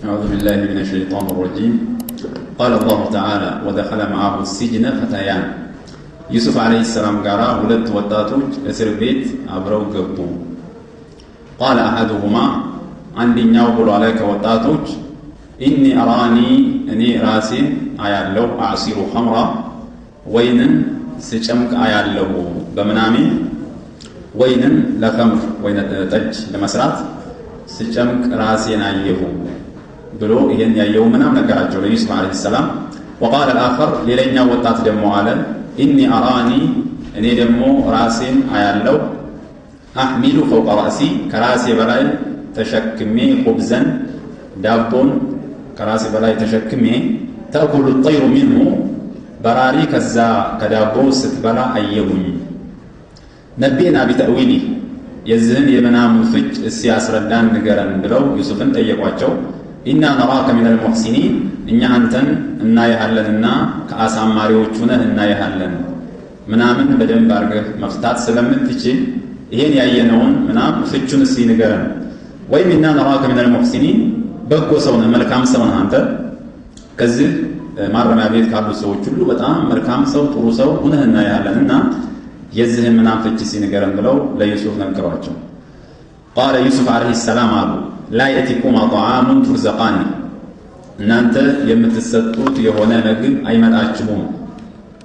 أعوذ بالله من الشيطان الرجيم. قال الله تعالى ودخل معه السجن فتيان يوسف عليه السلام قرأ ولد وطاتوج اسر بيت أبرو قبو. قال أحدهما عندي نيوبل عليك وطاتوج إني أراني أني راسين أيالو أعصير خمرا وين سجمك أيالو بمنامي وين لخمر وين تج لمسرات سجمك راسين أيهو بلو إذن يوم منام نقرأ يوسف عليه السلام. وقال الآخر للينا وطات دمو على إني أراني أني دمو راسين أيالو أحمل فوق رأسي كراسي بلاي تشكمي خبزا دابون كراسي بلاي تشكمي تأكل الطير منه براري كزا كدابو ستبلا أيهوني نبينا بتأويلي يزن يمنام فج السياس ردان نقرن بلو يوسفن تيقواتشو إنا نراك من المحسنين إنيا أنتن إنا يهلننا كأسام ماريوچونه إنا يهلن منامن بدن بارغ مفتات سلمت تيجي ይሄን ያየነውን ምናም ፍቹን እስቲ ንገረን ወይም إنا نراك من المحسنين በጎ ሰው ነህ መልካም ሰው ነህ አንተ ከዚህ ማረሚያ ቤት ካሉ ሰዎች ሁሉ በጣም መልካም ሰው ጥሩ ሰው ሆነህ እናያለንና የዚህን ምናም ፍች እስቲ ንገረን ብለው ለዩሱፍ ነገሯቸው። قال يوسف عليه السلام لا يأتيكما طعام ترزقان እናንተ የምትሰጡት የሆነ ምግብ አይመጣችሁም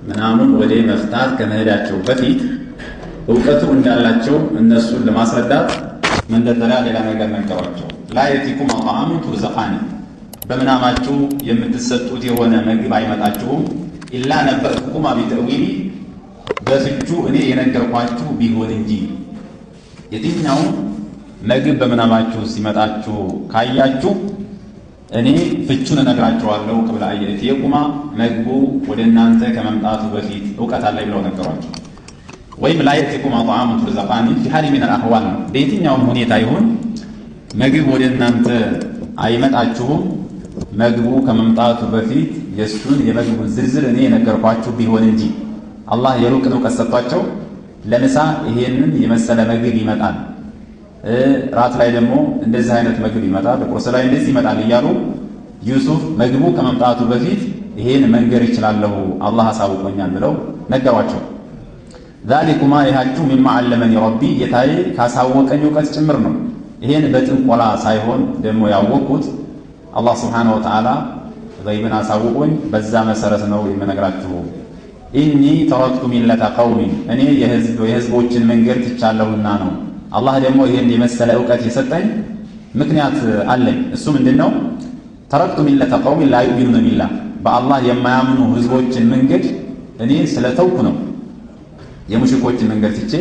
ምናምን ወደ መፍታት ከመሄዳቸው በፊት እውቀቱ እንዳላቸው እነሱን ለማስረዳት መንደርደሪያ ሌላ ነገር ነገሯቸው። لا يأتيكما طعام ترزقان በምናማችሁ የምትሰጡት የሆነ ምግብ አይመጣችሁም ኢላ ነበርኩማ ቢተዊሊ በፍቹ እኔ የነገርኳችሁ ቢሆን እንጂ የትኛው ምግብ በምናማችሁ ሲመጣችሁ ካያችሁ እኔ ፍቹን እነግራችኋለሁ قبل أن يأتيكما ምግቡ ወደ እናንተ ከመምጣቱ በፊት እውቀት አለኝ ብለው ነገሯቸው። ወይም لا يأتيكما طعام ترزقان في حال من الأحوال በየትኛውም ሁኔታ ይሁን ምግብ ወደ እናንተ አይመጣችሁም ምግቡ ከመምጣቱ በፊት የሱን የምግቡን ዝርዝር እኔ የነገርኳችሁ ቢሆን እንጂ አላህ የሩቅን እውቀት ሰጥቷቸው ለምሳ ይሄንን የመሰለ ምግብ ይመጣል ራት ላይ ደግሞ እንደዚህ አይነት ምግብ ይመጣል ቁርስ ላይ እንደዚህ ይመጣል እያሉ ዩሱፍ ምግቡ ከመምጣቱ በፊት ይሄን መንገር ይችላልው አላህ አሳውቆኛል ብለው ነገሯቸው። ذلكما ይሃችሁ مما علمني ربي የታይ ካሳወቀኝ እውቀት ጭምር ነው። ይሄን በጥንቆላ ሳይሆን ደግሞ ያወቁት አላህ Subhanahu Wa Ta'ala ገይብን አሳውቆኝ በዛ መሰረት ነው የምነግራችሁ። ኢኒ ተረክቱ ሚለተ ቀውሚ እኔ የህዝቦችን መንገድ ትቻለሁና ነው። አላህ ደግሞ ይሄን የመሰለ እውቀት የሰጠኝ ምክንያት አለኝ። እሱ ምንድነው? ተረክቱ ሚለተ ቀውሚ ላ ዩሚኑነ ቢላህ በአላህ የማያምኑ ህዝቦችን መንገድ እኔ ስለተውኩ ነው። የሙሽኮችን መንገድ ትቼ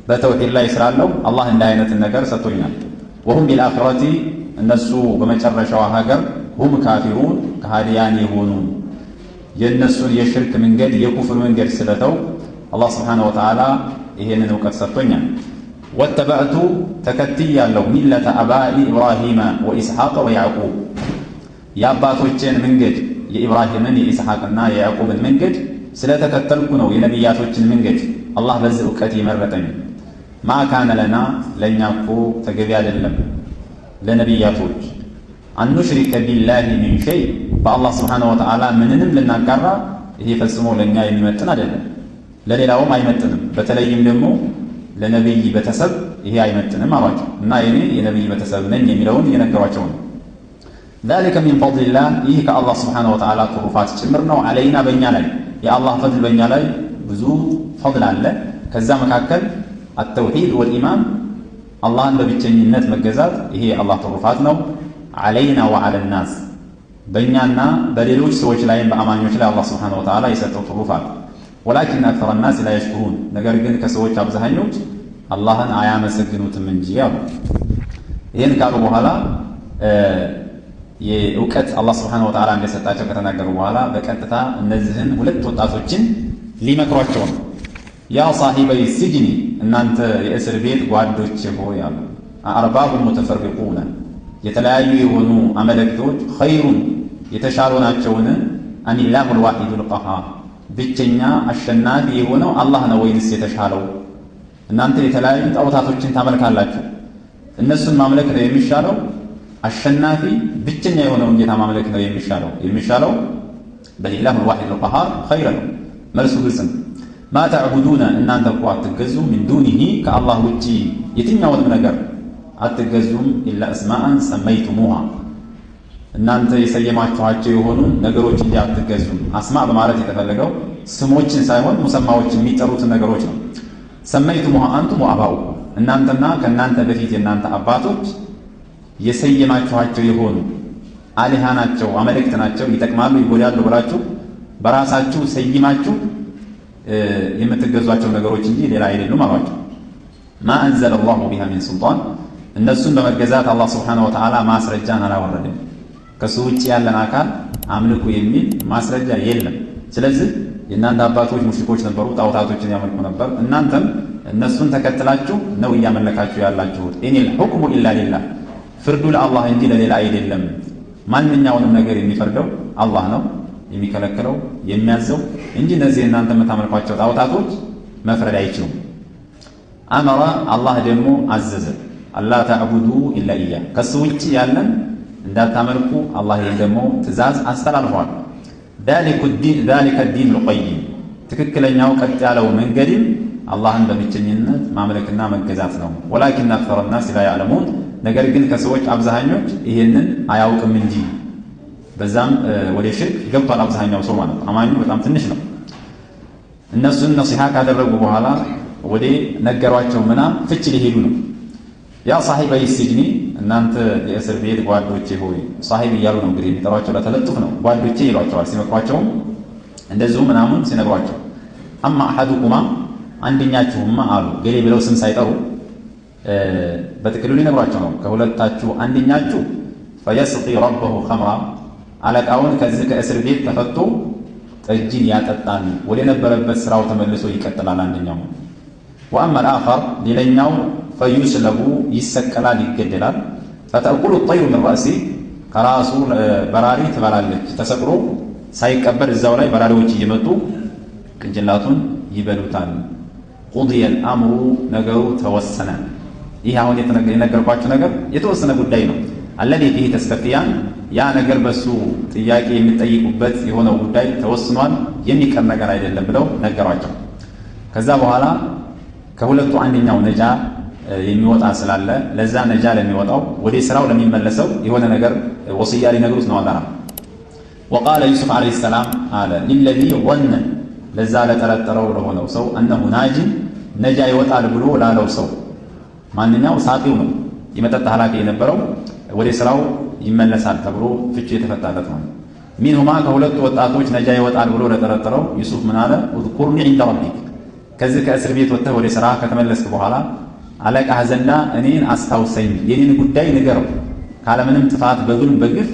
በተውሂድ ላይ ስላለው አላህ እንደ አይነት ነገር ሰጥቶኛል። ወሁም ቢልአኺረቲ እነሱ በመጨረሻው ሀገር ሁም ካፊሩን ከሃዲያን የሆኑ የነሱን የሽርክ መንገድ የኩፍር መንገድ ስለተው አላህ Subhanahu Wa Ta'ala ይሄንን እውቀት ሰጥቶኛል። ወተበዕቱ ተከትያለሁ ሚለተ አባኢ ኢብራሂም ወኢስሐቅ ወያዕቁብ የአባቶችን መንገድ የኢብራሂምን የኢስሐቅና የያዕቁብን መንገድ ስለተከተልኩ ነው የነቢያቶችን መንገድ አላህ በዚህ እውቀት ይመረጠኝ። ማካነ ለና ለኛ እኮ ተገቢ አይደለም ለነቢያቶች አንሽሪከ ቢላሂ ሚን ሸይ በአላህ Subhanahu Wa Ta'ala ምንንም ልናጋራ ይሄ ፈጽሞ ለኛ የሚመጥን አይደለም ለሌላውም አይመጥንም። በተለይም ደግሞ ለነብይ ቤተሰብ ይሄ አይመጥንም አሏቸው እና እኔ የነብይ ቤተሰብ ነኝ የሚለውን የነገሯቸው ነው። ذلك من فضل الله ይህ ከአላህ Subhanahu Wa Ta'ala ትሩፋት ጭምር ነው። علينا በእኛ ላይ የአላህ ፈድል በእኛ ላይ ብዙ ፈድል አለ። ከዛ መካከል التوحيد والإيمان አላህን በብቸኝነት መገዛት ይሄ አላህ ትሩፋት ነው። علينا وعلى الناس በእኛና በሌሎች ሰዎች ላይ በአማኞች ላይ አላህ Subhanahu Wa Ta'ala የሰጠው ትሩፋት ولكن أكثر الناس لا يشكرون ነገር ግን ከሰዎች አብዛኞች አላህን አያመሰግኑትም እንጂ ያው ይሄን ካሉ በኋላ የእውቀት አላህ Subhanahu Wa Ta'ala እንደሰጣቸው ከተናገሩ በኋላ በቀጥታ እነዚህን ሁለት ወጣቶችን ሊመክሯቸው ነው። ያ صاحبي السجن እናንተ የእስር ቤት ጓዶች ሆይ አሉ አርባቡ ሙተፈርቁና የተለያዩ የሆኑ አመለክቶች ኸይሩን የተሻሉ ናቸውን አኒላሁ الواحد القهار ብቸኛ አሸናፊ የሆነው አላህ ነው ወይንስ የተሻለው? እናንተ የተለያዩ ጣዖታቶችን ታመልካላችሁ እነሱን ማምለክ ነው የሚሻለው አሸናፊ ብቸኛ የሆነውን ጌታ ማምለክ ነው የሚሻለው በሊላሁ الواحد القهار خير ነው። መልሱ ግልጽ ነው። ማ ተዕቡዱነ እናንተ እኮ አትገዙም ሚን ዱኒሂ ከአላህ ውጪ የትኛውንም ነገር አትገዙም ኢላ እስማአን ሰመይቱሙሃ እናንተ የሰየማችኋቸው የሆኑ ነገሮች እንጂ አትገዙም። አስማ በማለት የተፈለገው ስሞችን ሳይሆን ሙሰማዎችን የሚጠሩትን ነገሮች ነው። ሰመይቱሙሃ አንቱም ወአባኡኩም እናንተና ከእናንተ በፊት የእናንተ አባቶች የሰየማችኋቸው የሆኑ አሊሃ ናቸው፣ አመልክት ናቸው፣ ይጠቅማሉ፣ ይጎዳሉ ብላችሁ በራሳችሁ ሰይማችሁ የምትገዟቸው ነገሮች እንጂ ሌላ አይደሉም አሏቸው። ማ አንዘለ አላሁ ቢሃ ሚን ሱልጣን እነሱን በመገዛት አላህ ስብሓነሁ ወተዓላ ማስረጃን አላወረደም። ከሱ ውጭ ያለን አካል አምልኩ የሚል ማስረጃ የለም። ስለዚህ የእናንተ አባቶች ሙሽሪኮች ነበሩ፣ ጣዖታቶችን ያመልኩ ነበር። እናንተም እነሱን ተከትላችሁ ነው እያመለካችሁ ያላችሁት። ኢኒል ሑክሙ ኢላ ሊላህ ፍርዱ ለአላህ እንጂ ለሌላ አይደለም። ማንኛውንም ነገር የሚፈርደው አላህ ነው፣ የሚከለክለው የሚያዘው እንጂ እነዚህ እናንተ የምታመልኳቸው ጣዖታቶች መፍረድ አይችሉም። አመራ አላህ ደግሞ አዘዘ አላ ተዕቡዱ ኢላ ኢያህ ከሱ ውጭ ያለን እንዳታመልኩ አላህ ይህን ደግሞ ትእዛዝ አስተላልፏል። ዛሊከ ዲን ልቀይም ትክክለኛው ቀጥ ያለው መንገድም አላህን በብቸኝነት ማምለክና መገዛት ነው። ወላኪን አክሰረ ናስ ላ ያዕለሙን ነገር ግን ከሰዎች አብዛኞች ይሄንን አያውቅም እንጂ በዛም ወደ ሽርክ ገብቷል አብዛኛው ሰው ማለት ነው። አማኙ በጣም ትንሽ ነው። እነሱን ነሲሃ ካደረጉ በኋላ ወደ ነገሯቸው ምናም ፍች ሊሄዱ ነው። ያ ሳሒበይ ሲጅኒ እናንተ የእስር ቤት ጓዶቼ ሆይ ሳሒብ እያሉ ነው እንግዲህ የሚጠሯቸው ለተለጥፍ ነው። ጓዶቼ ይሏቸዋል ሲመክሯቸውም እንደዚሁ ምናምን ሲነግሯቸው አማ አሐዱኩማ አንደኛችሁማ አሉ ገሌ ብለው ስም ሳይጠሩ በጥቅሉ ሊነግሯቸው ነው። ከሁለታችሁ አንደኛችሁ ፈየስቂ ረበሁ ኸምራ አለቃውን ከዚህ ከእስር ቤት ተፈቶ ጠጅን ያጠጣል፣ ወደ ነበረበት ስራው ተመልሶ ይቀጥላል አንደኛው። ወአማ አልአኸር ሌላኛው ፈዩስለቡ ይሰቀላል፣ ይገደላል። ፈተእኩሉ ጠይሩ ምን ረእሲ ከራሱ በራሪ ትበላለች፣ ተሰቅሎ ሳይቀበር እዛው ላይ በራሪዎች እየመጡ ቅንጭላቱን ይበሉታል። ቁድየል አምሩ ነገሩ ተወሰነ። ይህ አሁን የነገርኳችሁ ነገር የተወሰነ ጉዳይ ነው። አለዚ ፊህ ተስተፍቲያን ያ ነገር በሱ ጥያቄ የሚጠይቁበት የሆነው ጉዳይ ተወስኗል፣ የሚቀር ነገር አይደለም ብለው ነገሯቸው። ከዛ በኋላ ከሁለቱ አንደኛው ነጃ የሚወጣ ስላለ ለዛ ነጃ ለሚወጣው ወደ ስራው ለሚመለሰው የሆነ ነገር ወስያ ሊነግሩት ነው አላህ። ወቃለ ዩሱፍ ዓለይሂ ሰላም አለ ሊለዚ ወነ ለዛ ለጠረጠረው ለሆነው ሰው እነሁ ናጂን ነጃ ይወጣል ብሎ ላለው ሰው ማንኛው ሳቂው ነው የመጠጥ ኃላፊ የነበረው ወደ ስራው ይመለሳል ተብሎ ፍቺ የተፈታለት ነው። ሚንሁማ ከሁለቱ ወጣቶች ነጃ ይወጣል ብሎ ለጠረጠረው ዩሱፍ ምን አለ? እዝኩርኒ ዒንደ ረቢክ ከዚህ ከእስር ቤት ወጥተህ ወደ ስራ ከተመለስክ በኋላ አለቃህ ዘንዳ እኔን አስታውሰኝ፣ የኔን ጉዳይ ንገረው። ካለምንም ጥፋት በዙልም በግፍ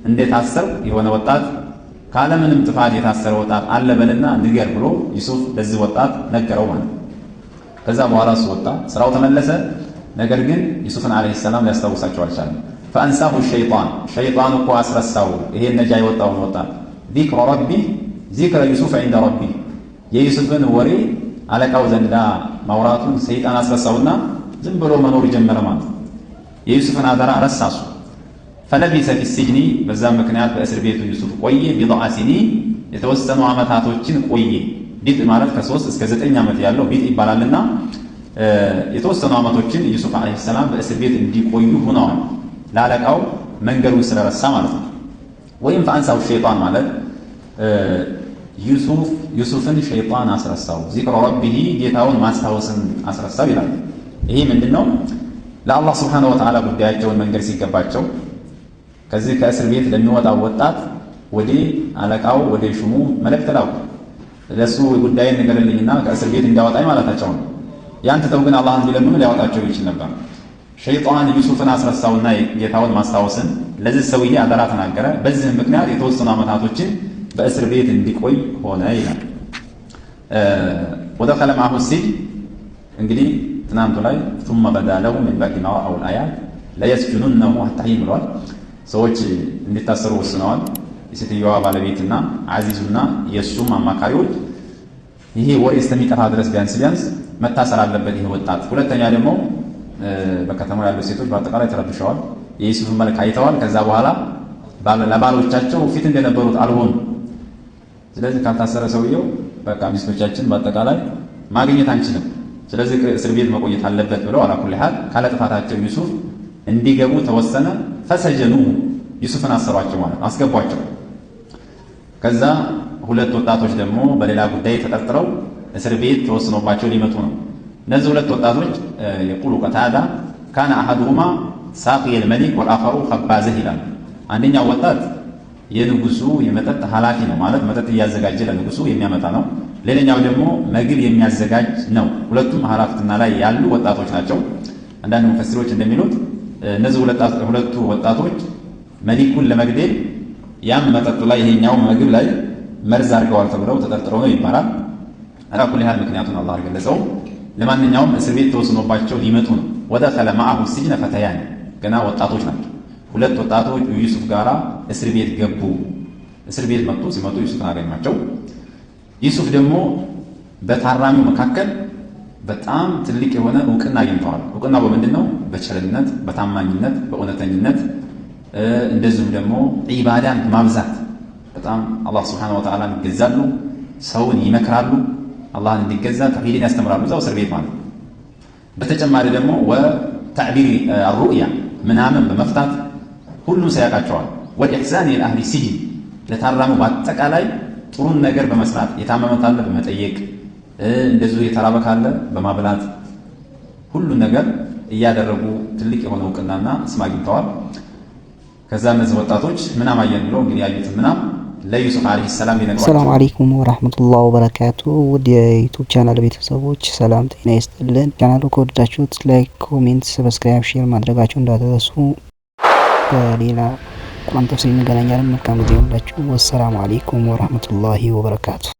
እንደታሰር የሆነ ወጣት ካለምንም ጥፋት የታሰረ ወጣት አለ በልና ንገር ብሎ ዩሱፍ ለዚህ ወጣት ነገረው ማለት ነው። ከዛ በኋላ እሱ ወጣ፣ ስራው ተመለሰ። ነገር ግን ዩሱፍን ዓለይሂ ሰላም ሊያስታውሳቸው አልቻለም። ፈአንሳሁ ሸይጣን ሸይጣኑ እኮ አስረሳው ይሄን ነጃ የወጣውን ወጣት ዚክረ ረቢ ዚክረ ዩሱፍ ዒንደ ረቢ የዩሱፍን ወሬ አለቃው ዘንዳ ማውራቱን ሰይጣን አስረሳውና ዝም ብሎ መኖር ጀመረ ማለት ነው። የዩሱፍን አደራ ረሳሱ። ፈለቢሰ ፊ ሲጅኒ በዛም ምክንያት በእስር ቤቱ ዩሱፍ ቆየ። ቢድዓ ሲኒን የተወሰኑ ዓመታቶችን ቆየ። ቢጥ ማለት ከ3 እስከ 9 ዓመት ያለው ቢጥ ይባላልና የተወሰኑ ዓመቶችን ዩሱፍ ዓለይሂ ሰላም በእስር ቤት እንዲቆዩ ሆነዋል። ለአለቃው መንገዱን ስለረሳ ማለት ነው። ወይም ፈአንሳው ሸይጣን ማለት ዩሱፍን ሸይጣን አስረሳው፣ ዚክረ ረቢሂ ጌታውን ማስታወስን አስረሳው ይላል። ይሄ ምንድነው? ለአላህ ስብሓነሁ ወተዓላ ጉዳያቸውን መንገድ ሲገባቸው ከዚህ ከእስር ቤት ለሚወጣው ወጣት ወደ አለቃው ወደ ሹሙ መልእክት ላኩ። ለሱ ጉዳይን ንገርልኝና ከእስር ቤት እንዲያወጣኝ ማለታቸው ነው። ያን ትተው ግን አላህን ቢለምኑ ሊያወጣቸው ይችል ነበር። ሸይጣን ዩሱፍን አስረሳውና ጌታውን ማስታወስን ለዚህ ሰውዬ አደራ ተናገረ። በዚህም ምክንያት የተወሰኑ ዓመታቶችን በእስር ቤት እንዲቆይ ሆነ ይላል። ወደኸለ መዐሁ ሲጅን እንግዲህ ትናንቱ ላይ ثم بدا لهم من بعد ما رأوا الآيات ليسجننه حتى حين ብለዋል። ሰዎች እንዲታሰሩ ወስነዋል። የሴትዮዋ ባለቤትና አዚዙና የእሱም አማካሪዎች ይሄ ወሬ እስከሚጠፋ ድረስ ቢያንስ መታሰር አለበት ይሄ ወጣት። ሁለተኛ ደግሞ በከተማው ያሉ ሴቶች በአጠቃላይ ተረብሸዋል። የዩሱፍን መልክ አይተዋል። ከዛ በኋላ ለባሎቻቸው ፊት እንደነበሩት አልሆኑ። ስለዚህ ካልታሰረ ሰውየው በቃ ሚስቶቻችን በአጠቃላይ ማግኘት አንችልም፣ ስለዚህ እስር ቤት መቆየት አለበት ብለው አላኩል ሐል ካለ ጥፋታቸው ዩሱፍ እንዲገቡ ተወሰነ። ፈሰጀኑ ዩሱፍን አሰሯቸው ማለት አስገቧቸው። ከዛ ሁለት ወጣቶች ደግሞ በሌላ ጉዳይ ተጠርጥረው እስር ቤት ተወስኖባቸው ሊመጡ ነው። እነዚህ ሁለት ወጣቶች የቁሉ ቀታዳ ካነ አሐዱሁማ ሳቂየል መሊክ ወልአኸሩ ኸባዘህ ይላል። አንደኛው ወጣት የንጉሱ የመጠጥ ኃላፊ ነው ማለት መጠጥ እያዘጋጀ ለንጉሱ የሚያመጣ ነው። ሌላኛው ደግሞ ምግብ የሚያዘጋጅ ነው። ሁለቱም ኃላፊነትና ላይ ያሉ ወጣቶች ናቸው። አንዳንድ ሙፈሲሮች እንደሚሉት እነዚህ ሁለቱ ወጣቶች መሊኩን ለመግደል ያም መጠጡ ላይ ይሄኛው ምግብ ላይ መርዝ አድርገዋል ተብለው ተጠርጥረው ነው ይባላል። አላኩል ሐል ምክንያቱን አላህ አልገለጸው። ለማንኛውም እስር ቤት ተወስኖባቸው ሊመጡ ነው። ወደኸለ መዐሁ ሲጅነ ፈተያን ገና ወጣቶች ናቸው። ሁለት ወጣቶች ዩሱፍ ጋራ እስር ቤት ገቡ። እስር ቤት መጡ። ሲመጡ ዩሱፍን አገኟቸው። ዩሱፍ ደግሞ በታራሚው መካከል በጣም ትልቅ የሆነ እውቅና አግኝተዋል። እውቅናው በምንድን ነው? በቸርነት፣ በታማኝነት፣ በእውነተኝነት እንደዚሁም ደግሞ ዒባዳን ማብዛት በጣም አላህ ሱብሓነሁ ወተዓላ ይገዛሉ፣ ሰውን ይመክራሉ፣ አላህን እንዲገዛ ተውሂድን ያስተምራሉ እዛው እስር ቤት ማለት ነው። በተጨማሪ ደግሞ ወተዕቢር አሩእያ ምናምን በመፍታት ሁሉም ሰው ያውቃቸዋል። ወልኢሕሳን ኢላ ሲጅን ለታራሚው በአጠቃላይ ጥሩን ነገር በመስራት የታመመ ካለ በመጠየቅ እንደዚሁ የተራበ ካለ በማብላት ሁሉን ነገር እያደረጉ ትልቅ የሆነ እውቅናና ስም አግኝተዋል። ከዛ እነዚህ ወጣቶች ምናም አየን ብለው እንግዲህ ያዩት ምናም ለዩሱፍ አለይሂ ሰላም ሊነግሯቸው። ሰላም አለይኩም ወራህመቱላሂ ወበረካቱ። ውድ የዩቲዩብ ቻናል ቤተሰቦች ሰላም ጤና ይስጥልን። ቻናሉ ከወደዳችሁት ላይክ፣ ኮሜንት፣ ሰብስክራይብ፣ ሼር ማድረጋችሁ እንዳትረሱ። በሌላ ቁርአን ተፍሲር እንገናኛለን። መልካም ጊዜ ይሁንላችሁ። ወሰላሙ አለይኩም ወራህመቱላሂ ወበረካቱ።